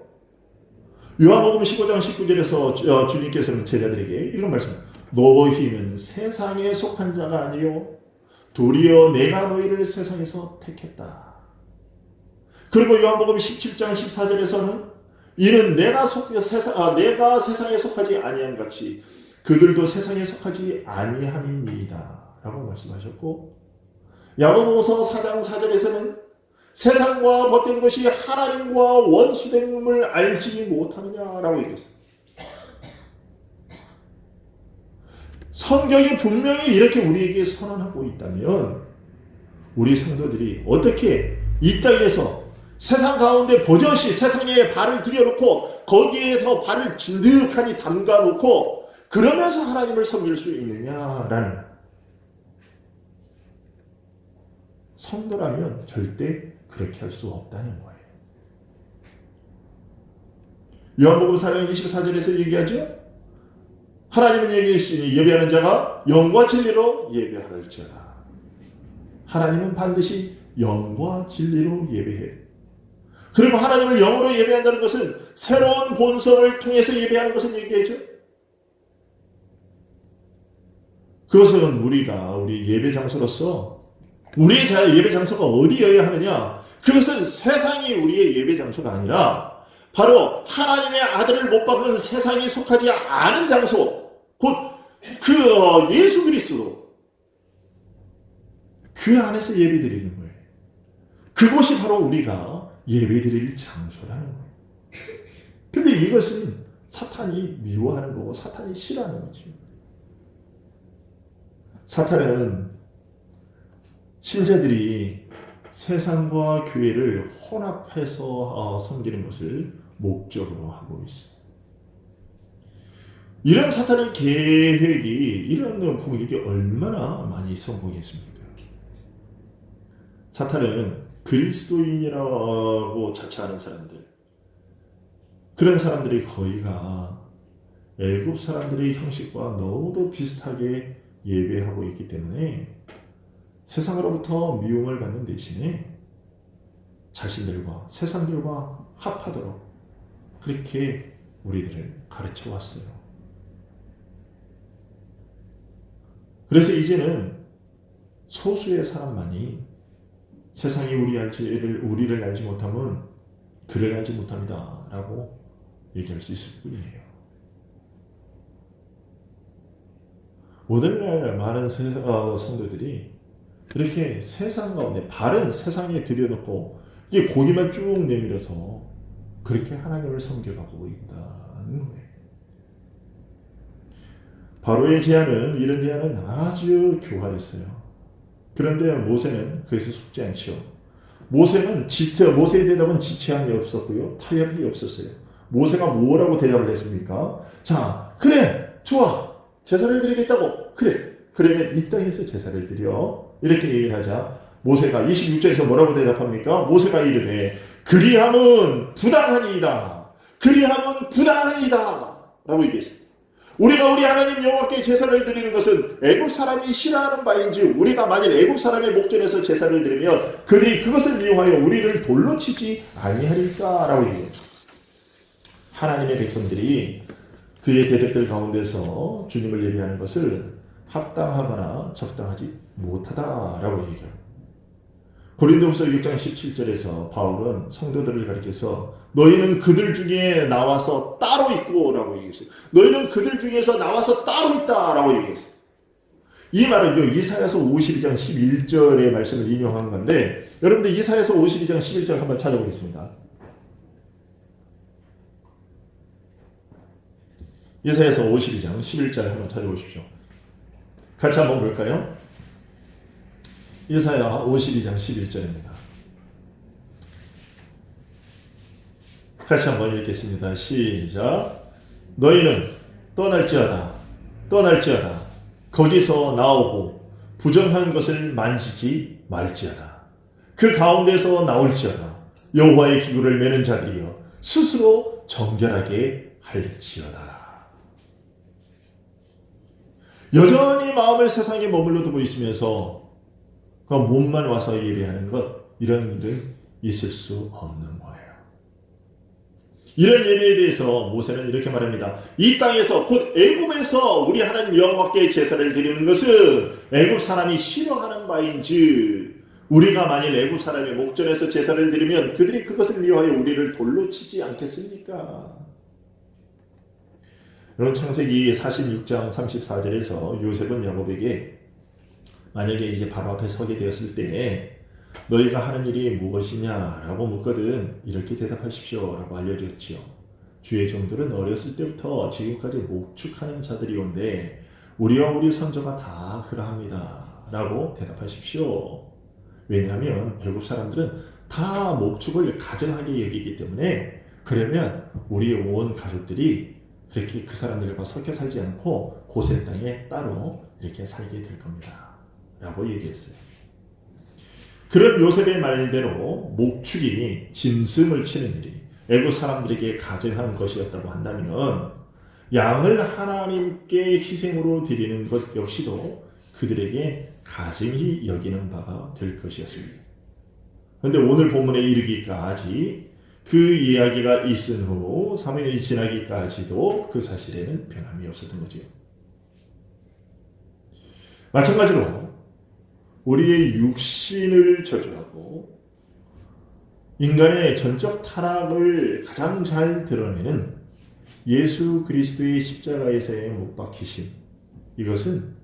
요한복음 15장 19절에서 주님께서는 제자들에게 이런 말씀, 너희는 세상에 속한 자가 아니요 도리어 내가 너희를 세상에서 택했다. 그리고 요한복음 17장 14절에서는 이는 내가 세상에 속하지 아니한 같이 그들도 세상에 속하지 아니함이니이다 라고 말씀하셨고, 야고보서 4장 4절에서는 세상과 벗된 것이 하나님과 원수됨을 알지 못하느냐라고 얘기했어요. 성경이 분명히 이렇게 우리에게 선언하고 있다면 우리 성도들이 어떻게 이 땅에서 세상 가운데 버젓이 세상에 발을 들여놓고 거기에서 발을 진득하니 담가놓고 그러면서 하나님을 섬길 수 있느냐라는, 성도라면 절대 그렇게 할 수 없다는 거예요. 요한복음 4장 24절에서 얘기하죠. 하나님은 얘기하시니 예배하는 자가 영과 진리로 예배할지어다. 하나님은 반드시 영과 진리로 예배해요. 그리고 하나님을 영으로 예배한다는 것은 새로운 본성을 통해서 예배하는 것을 얘기하죠. 그것은 우리가 우리 예배 장소로서 우리의 예배 장소가 어디여야 하느냐? 그것은 세상이 우리의 예배 장소가 아니라 바로 하나님의 아들을 못 박은 세상이 속하지 않은 장소, 곧 그 예수 그리스도, 그 안에서 예배드리는 거예요. 그곳이 바로 우리가 예배드릴 장소라는 거예요. 근데 이것은 사탄이 미워하는 거고 사탄이 싫어하는 거죠. 사탄은 신자들이 세상과 교회를 혼합해서 섬기는 것을 목적으로 하고 있습니다. 이런 사탄의 계획이, 이런 공격이 얼마나 많이 성공했습니까? 사탄은 그리스도인이라고 자처하는 사람들, 그런 사람들이 거의가 애굽 사람들의 형식과 너무도 비슷하게 예배하고 있기 때문에 세상으로부터 미움을 받는 대신에 자신들과 세상들과 합하도록 그렇게 우리들을 가르쳐 왔어요. 그래서 이제는 소수의 사람만이 세상이 우리를 알지 못하면 그를 알지 못합니다 라고 얘기할 수 있을 뿐이에요. 오늘날 많은 성도들이 이렇게 세상 가운데 바른 세상에 들여놓고 이게 고기만 쭉 내밀어서 그렇게 하나님을 섬겨가고 있다는 거예요. 바로의 제안은, 이런 제안은 아주 교활했어요. 그런데 모세는 그것에 속지 않죠. 모세의 대답은 지체함이 없었고요, 타협이 없었어요. 모세가 뭐라고 대답을 했습니까? 자, 그래, 좋아, 제사를 드리겠다고. 그래, 그러면 이 땅에서 제사를 드려. 이렇게 얘기를 하자 모세가 26절에서 뭐라고 대답합니까? 모세가 이르되 그리함은 부당하니이다. 그리함은 부당하니이다 라고 얘기했습니다. 우리가 우리 하나님 여호와께 제사를 드리는 것은 애굽 사람이 싫어하는 바인지, 우리가 만일 애굽 사람의 목전에서 제사를 드리면 그들이 그것을 미워하여 우리를 돌로 치지 아니하리까 라고 얘기합니다. 하나님의 백성들이 그의 대적들 가운데서 주님을 예배하는 것을 합당하거나 적당하지 못하다라고 얘기합니다. 고린도후서 6장 17절에서 바울은 성도들을 가리켜서 너희는 그들 중에 나와서 따로 있고 라고 얘기했어요. 너희는 그들 중에서 나와서 따로 있다 라고 얘기했어요. 이 말은요, 이사야서 52장 11절의 말씀을 인용한 건데, 여러분들 이사야서 52장 11절 한번 찾아보겠습니다. 이사야서 52장 11절 한번 찾아보십시오. 같이 한번 볼까요? 이사야 52장 11절입니다. 같이 한번 읽겠습니다. 시작. 너희는 떠날지어다 거기서 나오고 부정한 것을 만지지 말지어다. 그 가운데서 나올지어다. 여호와의 기구를 매는 자들이여 스스로 정결하게 할지어다. 여전히 마음을 세상에 머물러 두고 있으면서 그 몸만 와서 예배하는 것, 이런 일은 있을 수 없는 거예요. 이런 예배에 대해서 모세는 이렇게 말합니다. 이 땅에서, 곧 애굽에서 우리 하나님 여호와께 제사를 드리는 것은 애굽 사람이 싫어하는 바인즉, 우리가 만일 애굽 사람의 목전에서 제사를 드리면 그들이 그것을 미워하여 우리를 돌로 치지 않겠습니까? 여러분, 창세기 46장 34절에서 요셉은 야곱에게 만약에 이제 바로 앞에 서게 되었을 때 너희가 하는 일이 무엇이냐라고 묻거든 이렇게 대답하십시오 라고 알려줬지요. 주의 종들은 어렸을 때부터 지금까지 목축하는 자들이온데 우리와 우리 선조가 다 그러합니다 라고 대답하십시오. 왜냐하면 애굽 사람들은 다 목축을 가정하게 여기기 때문에 그러면 우리의 온 가족들이 그렇게 그 사람들과 섞여 살지 않고 고센 땅에 따로 이렇게 살게 될 겁니다. 라고 얘기했어요. 그런 요셉의 말대로 목축이 짐승을 치는 일이 애국 사람들에게 가증한 것이었다고 한다면 양을 하나님께 희생으로 드리는 것 역시도 그들에게 가증히 여기는 바가 될 것이었습니다. 그런데 오늘 본문에 이르기까지 그 이야기가 있은 후 3년이 지나기까지도 그 사실에는 변함이 없었던 거죠. 마찬가지로 우리의 육신을 저주하고 인간의 전적 타락을 가장 잘 드러내는 예수 그리스도의 십자가에서의 못 박히심, 이것은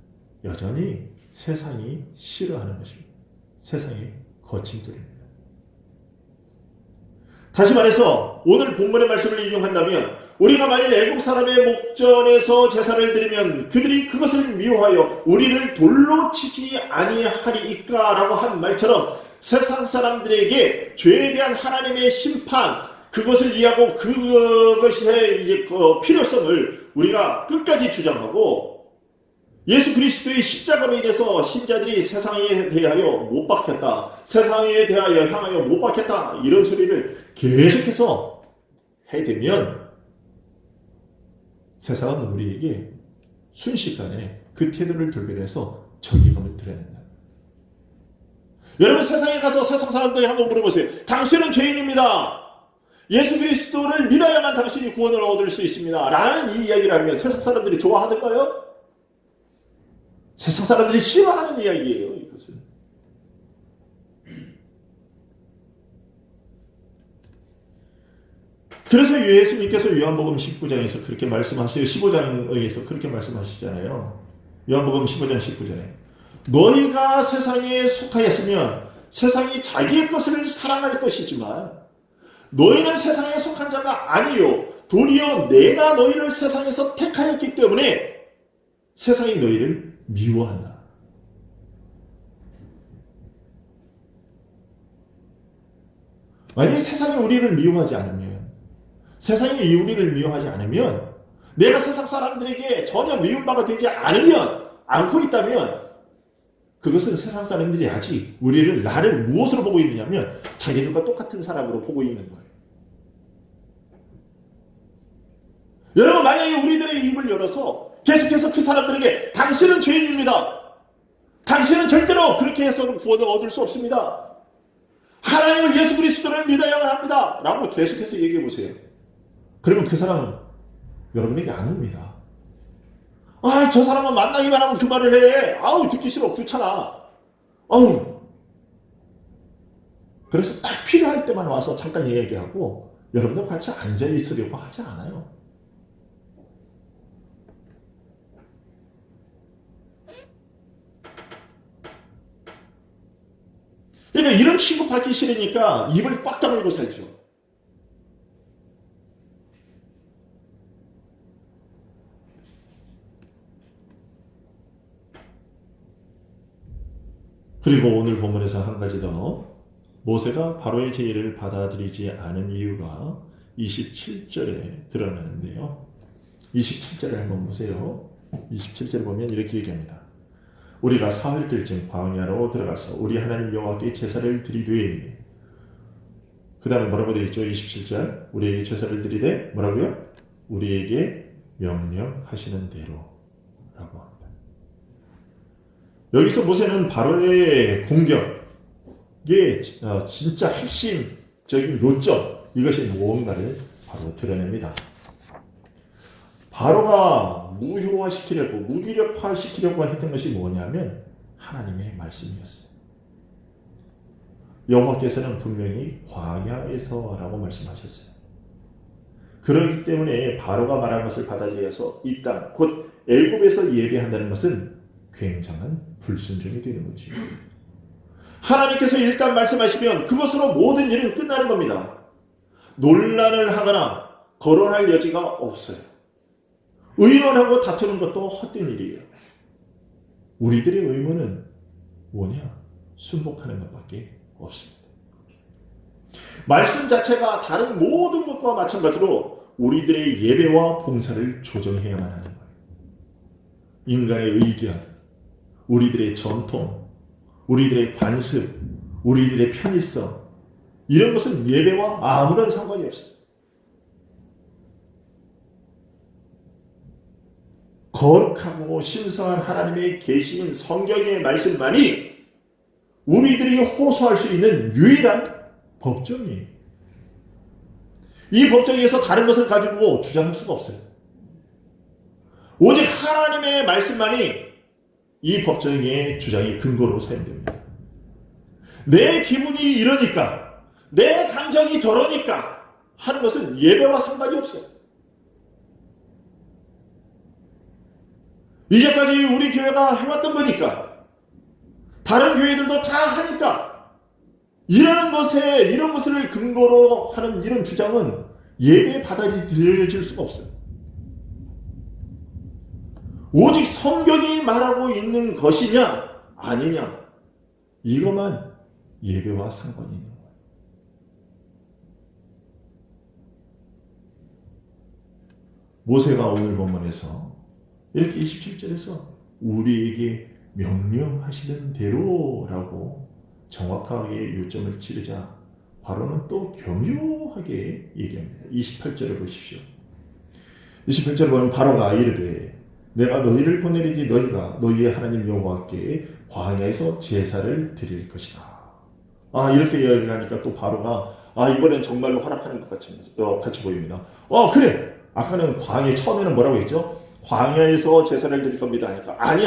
여전히 세상이 싫어하는 것입니다. 세상의 거침돌입니다. 다시 말해서 오늘 본문의 말씀을 인용한다면 우리가 만일 애국 사람의 목전에서 제사를 드리면 그들이 그것을 미워하여 우리를 돌로 치지 아니하리이까 라고 한 말처럼 세상 사람들에게 죄에 대한 하나님의 심판, 그것을 이해하고 그것의 이제 그 필요성을 우리가 끝까지 주장하고 예수 그리스도의 십자가로 인해서 신자들이 세상에 대하여 못 박혔다, 세상에 대하여 향하여 못 박혔다, 이런 소리를 계속해서 해대면 세상은 우리에게 순식간에 그 태도를 돌변해서 정의감을 드러낸다. 여러분, 세상에 가서 세상 사람들이 한번 물어보세요. 당신은 죄인입니다. 예수 그리스도를 믿어야만 당신이 구원을 얻을 수 있습니다. 라는 이 이야기를 하면 세상 사람들이 좋아하던가요? 세상 사람들이 싫어하는 이야기예요, 이것은. 그래서 예수님께서 요한복음 19장에서 그렇게 말씀하시고 15장에서 그렇게 말씀하시잖아요. 요한복음 15장 19절에 너희가 세상에 속하였으면 세상이 자기의 것을 사랑할 것이지만 너희는 세상에 속한 자가 아니요 도리어 내가 너희를 세상에서 택하였기 때문에 세상이 너희를 미워한다. 만약에 세상이 우리를 미워하지 않으면, 세상이 우리를 미워하지 않으면, 내가 세상 사람들에게 전혀 미움받아 되지 않고 있다면 그것은 세상 사람들이 아직 나를 무엇으로 보고 있느냐면 자기들과 똑같은 사람으로 보고 있는 거예요. 여러분, 만약에 우리들의 입을 열어서 계속해서 그 사람들에게 당신은 죄인입니다. 당신은 절대로 그렇게 해서는 구원을 얻을 수 없습니다. 하나님을 예수 그리스도를 믿어야만 합니다. 라고 계속해서 얘기해 보세요. 그러면 그 사람은 여러분에게 안 옵니다. 아, 저 사람은 만나기만 하면 그 말을 해. 아우, 듣기 싫어. 귀찮아. 아우. 그래서 딱 필요할 때만 와서 잠깐 얘기하고 여러분들 같이 앉아 있으려고 하지 않아요. 그러니까 이런 취급받기 싫으니까 입을 꽉 다물고 살죠. 그리고 오늘 본문에서 한 가지 더, 모세가 바로의 제의를 받아들이지 않은 이유가 27절에 드러나는데요. 27절을 한번 보세요. 27절 보면 이렇게 얘기합니다. 우리가 사흘들쯤 광야로 들어가서 우리 하나님 여호와께 제사를 드리되, 그 다음에 뭐라고 되어 있죠? 27절, 우리에게 제사를 드리되 뭐라고요? 우리에게 명령하시는 대로 라고 합니다. 여기서 모세는 바로의 공격의 진짜 핵심적인 요점, 이것이 무언가를 바로 드러냅니다. 바로가 무효화시키려고, 무기력화시키려고 했던 것이 뭐냐면 하나님의 말씀이었어요. 여호와께서는 분명히 광야에서라고 말씀하셨어요. 그렇기 때문에 바로가 말한 것을 받아들여서 이 땅, 곧 애굽에서 예배한다는 것은 굉장한 불순종이 되는 거죠. 하나님께서 일단 말씀하시면 그것으로 모든 일은 끝나는 겁니다. 논란을 하거나 거론할 여지가 없어요. 의논하고 다투는 것도 헛된 일이에요. 우리들의 의무는 뭐냐? 순복하는 것밖에 없습니다. 말씀 자체가 다른 모든 것과 마찬가지로 우리들의 예배와 봉사를 조정해야만 하는 거예요. 인간의 의견, 우리들의 전통, 우리들의 관습, 우리들의 편의성, 이런 것은 예배와 아무런 상관이 없어요. 거룩하고 신성한 하나님의 계시인 성경의 말씀만이 우리들이 호소할 수 있는 유일한 법정이에요. 이 법정에서 다른 것을 가지고 주장할 수가 없어요. 오직 하나님의 말씀만이 이 법정의 주장의 근거로 사용됩니다. 내 기분이 이러니까, 내 감정이 저러니까 하는 것은 예배와 상관이 없어요. 이제까지 우리 교회가 해왔던 거니까, 다른 교회들도 다 하니까, 이런 것을 근거로 하는 이런 주장은 예배에 받아들여질 수가 없어요. 오직 성경이 말하고 있는 것이냐 아니냐, 이것만 예배와 상관이 있는 거예요. 모세가 오늘 본문에서 이렇게 27절에서 우리에게 명령하시는 대로라고 정확하게 요점을 치르자 바로는 또 교묘하게 얘기합니다. 28절을 보십시오. 28절 보면 바로가 이르되 내가 너희를 보내리니 너희가 너희의 하나님 여호와께 광야에서 제사를 드릴 것이다. 이렇게 이야기하니까 또 바로가 이번엔 정말로 허락하는 것 같이 보입니다. 그래. 아까는 광야 처음에는 뭐라고 했죠? 광야에서 제사를 드릴 겁니다 하니까 아니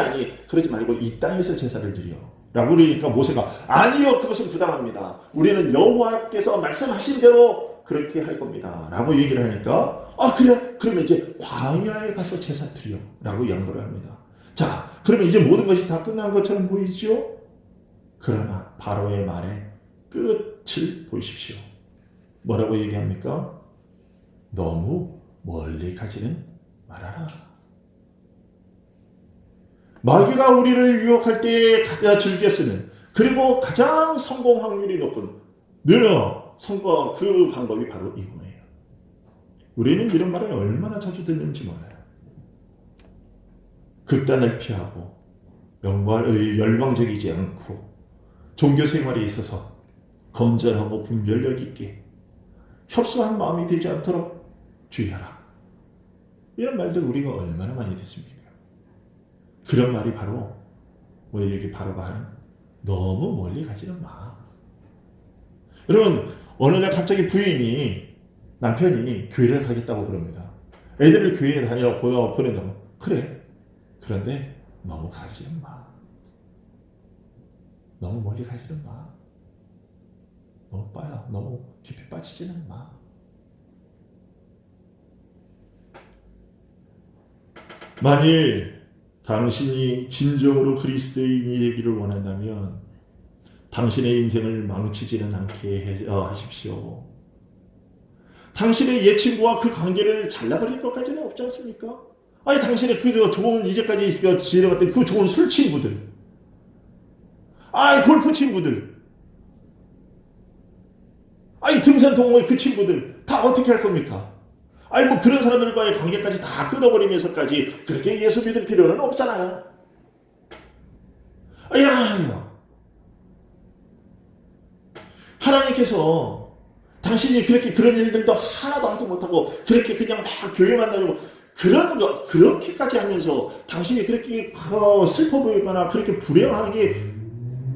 그러지 말고 이 땅에서 제사를 드려 라고 그러니까 모세가 아니요, 그것은 부당합니다. 우리는 여호와께서 말씀하신 대로 그렇게 할 겁니다 라고 얘기를 하니까 그래? 그러면 이제 광야에 가서 제사 드려 라고 양보를 합니다. 자, 그러면 이제 모든 것이 다 끝난 것처럼 보이죠? 그러나 바로의 말의 끝을 보십시오. 뭐라고 얘기합니까? 너무 멀리 가지는 말아라. 마귀가 우리를 유혹할 때에 가장 즐겨 쓰는, 그리고 가장 성공 확률이 높은 성공 그 방법이 바로 이거예요. 우리는 이런 말을 얼마나 자주 듣는지 몰라요. 극단을 피하고 열광적이지 않고 종교 생활에 있어서 건전하고 분별력 있게 협소한 마음이 되지 않도록 주의하라. 이런 말들 우리가 얼마나 많이 듣습니까? 그런 말이 바로 우리에게 바로가 하는 너무 멀리 가지는 마. 여러분, 어느 날 갑자기 남편이 교회를 가겠다고 그럽니다. 애들을 교회에 보낸다고. 그래. 그런데 너무 가지는 마. 너무 멀리 가지는 마. 너무 깊이 빠지지는 마. 만일 당신이 진정으로 그리스도인이 되기를 원한다면 당신의 인생을 망치지는 않게 하십시오. 당신의 옛친구와 그 관계를 잘라버릴 것까지는 없지 않습니까? 당신의 그 좋은, 이제까지 지내봤던 그 좋은 술 친구들, 골프 친구들, 등산 동호회 그 친구들 다 어떻게 할 겁니까? 그런 사람들과의 관계까지 다 끊어버리면서까지 그렇게 예수 믿을 필요는 없잖아요. 하나님께서 당신이 그런 일들도 하나도 하지 못하고 그렇게 그냥 막 교회만 다니고 그렇게까지 하면서 당신이 그렇게 슬퍼 보이거나 그렇게 불행하게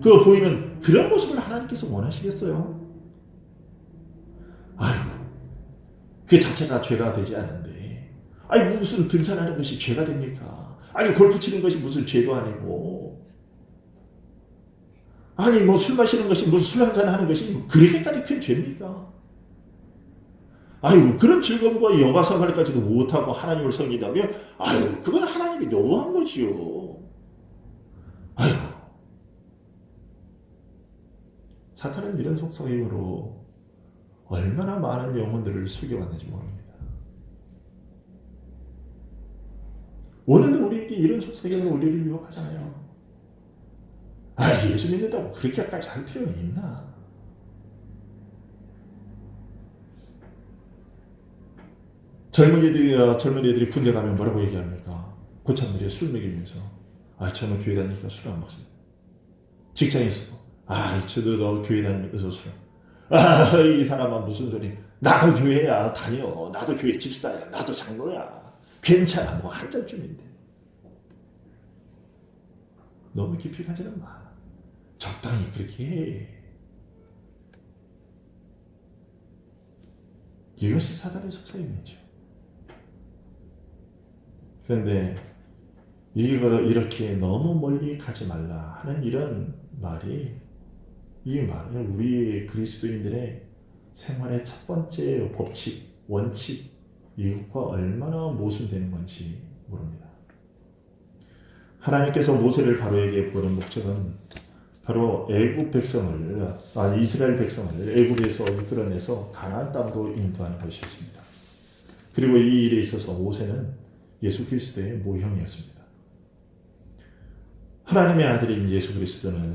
보이는 그런 모습을 하나님께서 원하시겠어요? 그 자체가 죄가 되지 않는데 무슨 등산하는 것이 죄가 됩니까? 골프 치는 것이 무슨 죄도 아니고 술 마시는 것이 무슨 술 한잔 하는 것이 그렇게까지 큰 죄입니까? 그런 즐거움과 여가 생활까지도 못하고 하나님을 섬긴다면 그건 하나님이 너무한 거지요. 사탄은 이런 속성으로 얼마나 많은 영혼들을 속여왔는지 모릅니다. 오늘도 우리에게 이런 속성으로 우리를 유혹하잖아요. 예수 믿는다고 그렇게까지 할 필요는 있나? 젊은이들이 군대 가면 뭐라고 얘기합니까? 고참들이 술 먹이면서 저는 교회 다니니까 술 안 먹습니다. 직장에서도 저도 너 교회 다니면서 술. 이 사람은 무슨 소리? 나도 교회야 다녀. 나도 교회 집사야. 나도 장로야. 괜찮아. 뭐 한 잔쯤인데. 너무 깊이 가지는 마. 적당히 그렇게 해. 이것이 사단의 속삭임이죠. 그런데 이거 이렇게 너무 멀리 가지 말라 하는 이런 말이, 이 말은 우리 그리스도인들의 생활의 첫 번째 법칙, 원칙, 이것과 얼마나 모순되는 건지 모릅니다. 하나님께서 모세를 바로에게 보낸 목적은 바로 애굽 백성을, 이스라엘 백성을 애굽에서 이끌어내서 가나안 땅으로 인도하는 것이었습니다. 그리고 이 일에 있어서 모세는 예수 그리스도의 모형이었습니다. 하나님의 아들인 예수 그리스도는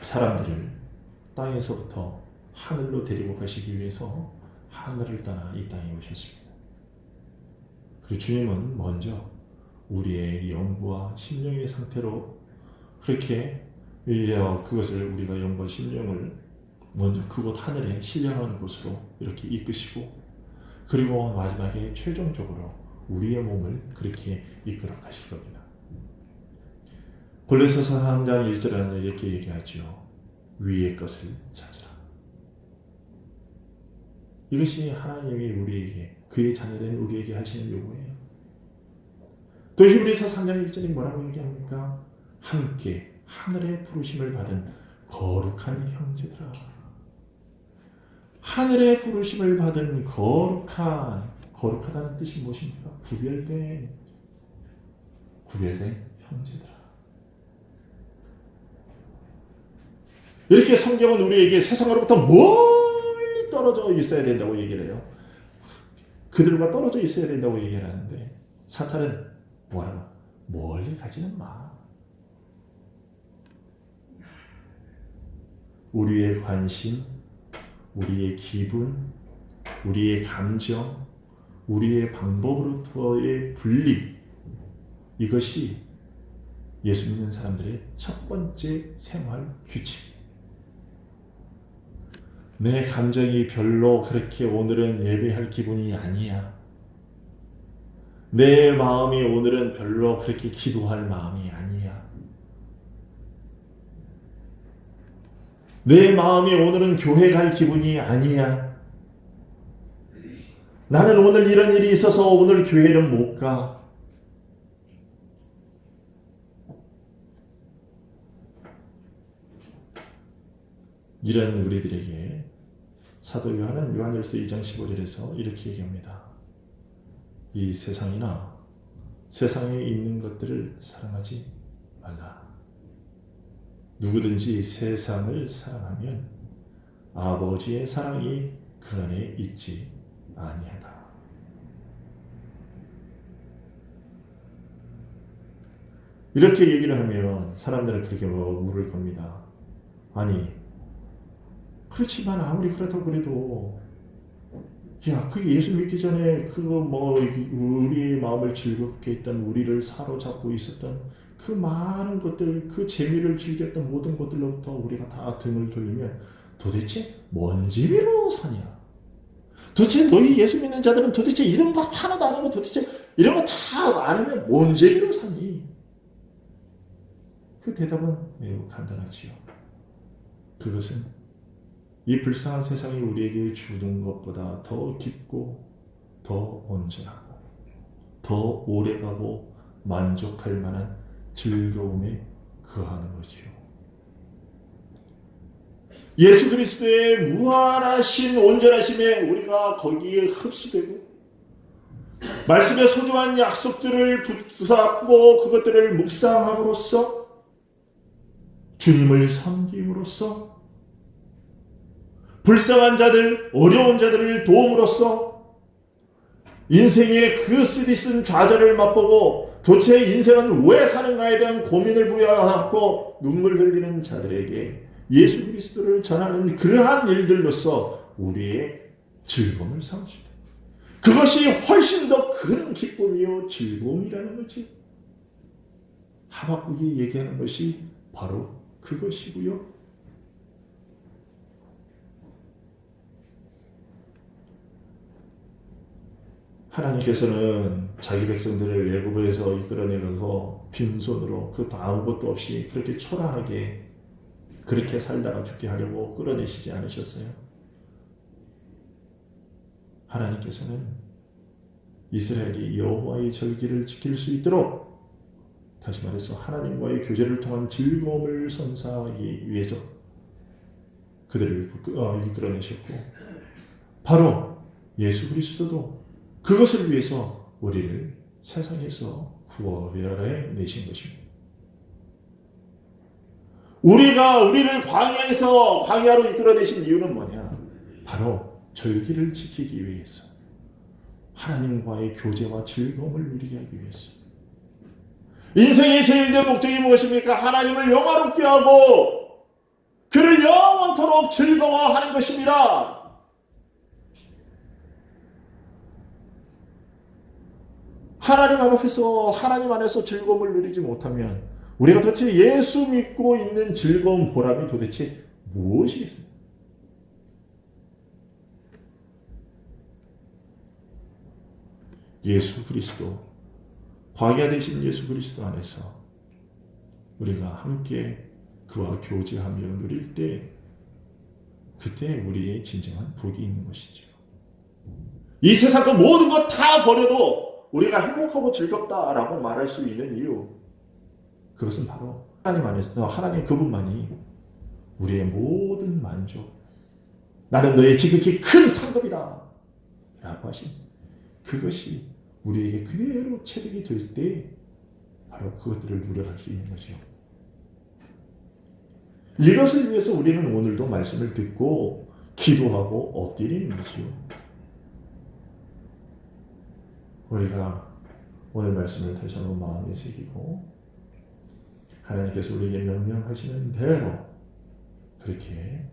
사람들을 땅에서부터 하늘로 데리고 가시기 위해서 하늘을 떠나 이 땅에 오셨습니다. 그리고 주님은 먼저 우리의 영과 심령의 상태로 그렇게 그것을 우리가 영과 심령을 먼저 그곳 하늘에 신령한 곳으로 이렇게 이끄시고, 그리고 마지막에 최종적으로 우리의 몸을 그렇게 이끌어 가실 겁니다. 골로새서 3장 1절에는 이렇게 얘기하죠. 위의 것을 찾으라. 이것이 하나님이 우리에게, 그의 자녀된 우리에게 하시는 요구예요. 또 히브리서 3장 1절이 뭐라고 얘기합니까? 함께 하늘의 부르심을 받은 거룩한 형제들아. 하늘의 부르심을 받은 거룩하다는 뜻이 무엇입니까? 구별된 형제들아. 이렇게 성경은 우리에게 세상으로부터 멀리 떨어져 있어야 된다고 얘기를 해요. 그들과 떨어져 있어야 된다고 얘기를 하는데, 사탄은 뭐라고? 멀리 가지는 마. 우리의 관심, 우리의 기분, 우리의 감정, 우리의 방법으로부터의 분리, 이것이 예수 믿는 사람들의 첫 번째 생활 규칙. 내 감정이 별로 그렇게 오늘은 예배할 기분이 아니야. 내 마음이 오늘은 별로 그렇게 기도할 마음이 아니야. 내 마음이 오늘은 교회 갈 기분이 아니야. 나는 오늘 이런 일이 있어서 오늘 교회는 못 가. 이런 우리들에게 사도 요한은 요한일서 2장 15절에서 이렇게 얘기합니다. 이 세상이나 세상에 있는 것들을 사랑하지 말라. 누구든지 세상을 사랑하면 아버지의 사랑이 그 안에 있지 아니하다. 이렇게 얘기를 하면 사람들은 그렇게 물을 겁니다. 아니, 그렇지만 아무리 그렇다고 그래도 그게 예수 믿기 전에 우리의 마음을 즐겁게 했던, 우리를 사로잡고 있었던 그 많은 것들, 그 재미를 즐겼던 모든 것들로부터 우리가 다 등을 돌리면 도대체 뭔 재미로 사냐? 도대체 너희 예수 믿는 자들은 도대체 이런 거 하나도 안 하고 도대체 이런 거 다 안 하면 뭔 재미로 사니? 그 대답은 매우 간단하지요. 그것은 이 불쌍한 세상이 우리에게 주는 것보다 더 깊고 더 온전하고 더 오래가고 만족할 만한 즐거움에 거하는 거지요. 예수 그리스도의 무한하신 온전하심에 우리가 거기에 흡수되고, 말씀의 소중한 약속들을 붙잡고 그것들을 묵상함으로써, 주님을 섬김으로써, 불쌍한 자들, 어려운 자들을 도움으로써 인생의 그 쓰디쓴 좌절을 맛보고 도대체 인생은 왜 사는가에 대한 고민을 부여하고 눈물 흘리는 자들에게 예수 그리스도를 전하는 그러한 일들로서 우리의 즐거움을 삼으시다. 그것이 훨씬 더 큰 기쁨이요 즐거움이라는 거지. 하박국이 얘기하는 것이 바로 그것이고요. 하나님께서는 자기 백성들을 애굽에서 이끌어내서 빈손으로 그 아무것도 없이 그렇게 초라하게 그렇게 살다가 죽게 하려고 끌어내시지 않으셨어요. 하나님께서는 이스라엘이 여호와의 절기를 지킬 수 있도록, 다시 말해서 하나님과의 교제를 통한 즐거움을 선사하기 위해서 그들을 이끌어내셨고, 바로 예수 그리스도도 그것을 위해서 우리를 세상에서 구원해 내신 것입니다. 우리를 광야로 이끌어내신 이유는 뭐냐? 바로 절기를 지키기 위해서, 하나님과의 교제와 즐거움을 누리게 하기 위해서. 인생의 제일된 목적이 무엇입니까? 하나님을 영화롭게 하고 그를 영원토록 즐거워하는 것입니다. 하나님 안에서 즐거움을 누리지 못하면 우리가 도대체 예수 믿고 있는 즐거운 보람이 도대체 무엇이겠습니까? 예수 그리스도, 광야 되신 예수 그리스도 안에서 우리가 함께 그와 교제하며 누릴 때, 그때 우리의 진정한 복이 있는 것이죠. 이 세상 그 모든 것 다 버려도 우리가 행복하고 즐겁다라고 말할 수 있는 이유, 그것은 바로 하나님 안에서, 하나님 그분만이 우리의 모든 만족, 나는 너의 지극히 큰 상급이다 라고 하신 그것이 우리에게 그대로 체득이 될 때 바로 그것들을 누려갈 수 있는 것이요. 이것을 위해서 우리는 오늘도 말씀을 듣고 기도하고 엎드리는 것이요. 우리가 오늘 말씀을 다시 한번 마음에 새기고 하나님께서 우리에게 명령하시는 대로 그렇게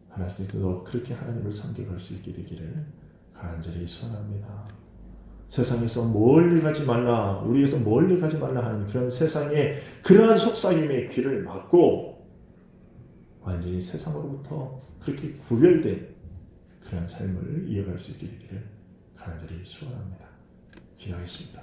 하나님께서 그렇게 하나님을 섬겨갈 수 있게 되기를 간절히 소원합니다. 세상에서 멀리 가지 말라, 우리에서 멀리 가지 말라 하는 그런 세상의 그러한 속삭임의 귀를 막고 완전히 세상으로부터 그렇게 구별된 그런 삶을 이어갈 수 있게 되기를 간절히 소원합니다. 기도하겠습니다.